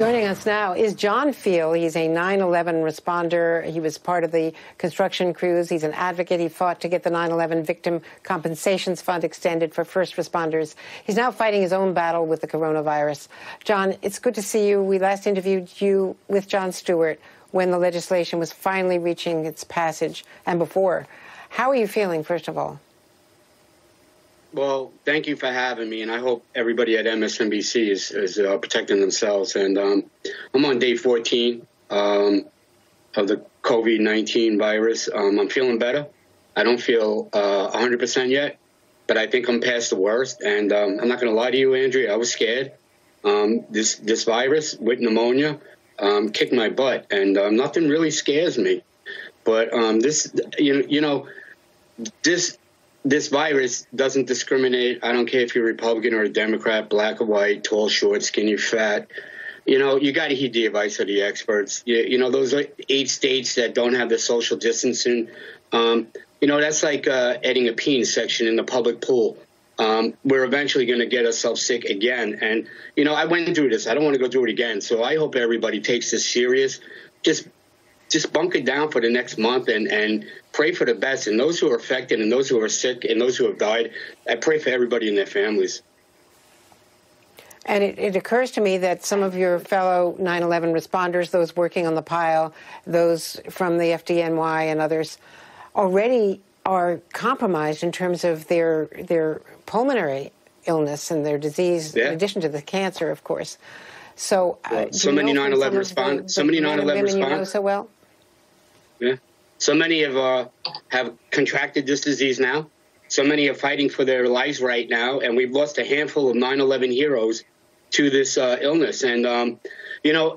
Joining us now is Tom Feal. He's a 9/11 responder. He was part of the construction crews. He's an advocate. He fought to get the 9/11 Victim Compensations Fund extended for first responders. He's now fighting his own battle with the coronavirus. John, it's good to see you. We last interviewed you with Jon Stewart when the legislation was finally reaching its passage and before. How are you feeling, first of all? Well, thank you for having me, and I hope everybody at MSNBC is protecting themselves. And I'm on day 14 of the COVID-19 virus. I'm feeling better. I don't feel 100% yet, but I think I'm past the worst. And I'm not going to lie to you, Andrea, I was scared. This virus with pneumonia kicked my butt, and nothing really scares me. But this virus doesn't discriminate. I don't care if you're a Republican or a Democrat, black or white, tall, short, skinny, fat. You know, you got to heed the advice of the experts. You know, those 8 states that don't have the social distancing, that's like adding a penis section in the public pool. We're eventually going to get ourselves sick again. And, I went through this. I don't want to go through it again. So I hope everybody takes this serious. Just bunker down for the next month and pray for the best. And those who are affected and those who are sick and those who have died, I pray for everybody and their families. And it occurs to me that some of your fellow 9/11 responders, those working on the pile, those from the FDNY and others, already are compromised in terms of their pulmonary illness and their disease, in addition to the cancer, of course. So, so many 9/11 responders. So many 9/11 responders. You know so well. Yeah. So many have contracted this disease now. So many are fighting for their lives right now, and we've lost a handful of 9/11 heroes to this illness. And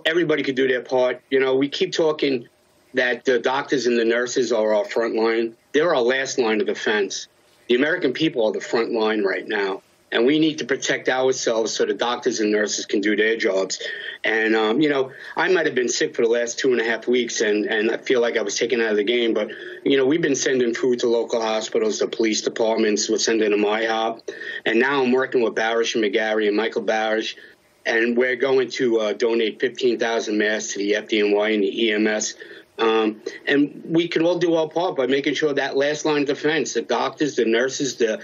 everybody could do their part. We keep talking that the doctors and the nurses are our front line. They're our last line of defense. The American people are the front line right now. And we need to protect ourselves so the doctors and nurses can do their jobs. And, I might have been sick for the last 2.5 weeks, and I feel like I was taken out of the game. But, we've been sending food to local hospitals, to police departments. We're sending them IHOP. And now I'm working with Barish and McGarry and Michael Barish. And we're going to donate 15,000 masks to the FDNY and the EMS. And we can all do our part by making sure that last line of defense, the doctors, the nurses, the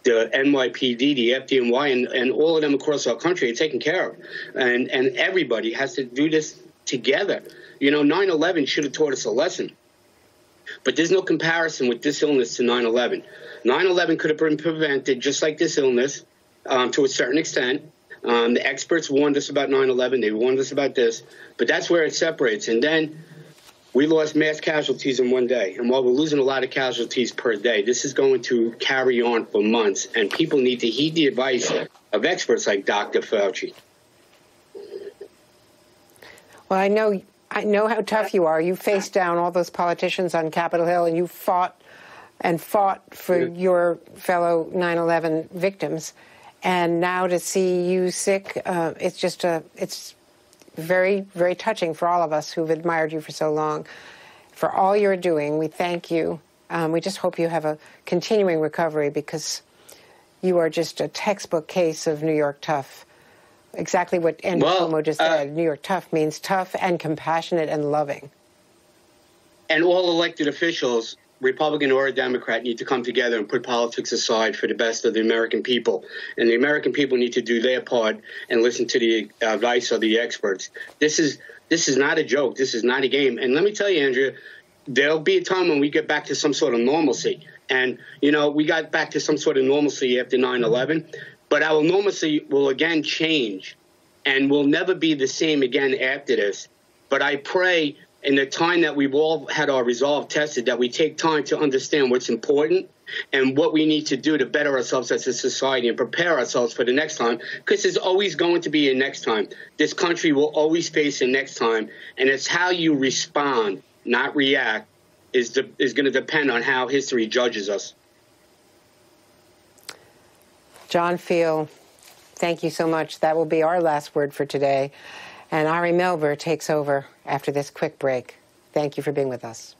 NYPD, the FDNY, and all of them across our country are taken care of. And everybody has to do this together. 9/11 should have taught us a lesson. But there's no comparison with this illness to 9/11. 9/11 could have been prevented just like this illness to a certain extent. The experts warned us about 9/11. They warned us about this. But that's where it separates. And then we lost mass casualties in one day. And while we're losing a lot of casualties per day, this is going to carry on for months. And people need to heed the advice of experts like Dr. Fauci. Well, I know how tough you are. You faced down all those politicians on Capitol Hill, and you fought for your fellow 9/11 victims. And now to see you sick, it's very, very touching for all of us who've admired you for so long. For all you're doing, we thank you. We just hope you have a continuing recovery, because you are just a textbook case of New York tough. Exactly what Andy Cuomo just said. New York tough means tough and compassionate and loving. And all elected officials, Republican or a Democrat, need to come together and put politics aside for the best of the American people. And the American people need to do their part and listen to the advice of the experts. This is not a joke. This is not a game. And let me tell you, Andrea, there'll be a time when we get back to some sort of normalcy. And, we got back to some sort of normalcy after 9/11. But our normalcy will again change, and will never be the same again after this. But I pray, in the time that we've all had our resolve tested, that we take time to understand what's important and what we need to do to better ourselves as a society and prepare ourselves for the next time, because there's always going to be a next time. This country will always face a next time, and it's how you respond, not react, is going to depend on how history judges us. Tom Feal, thank you so much. That will be our last word for today. And Ari Melber takes over after this quick break. Thank you for being with us.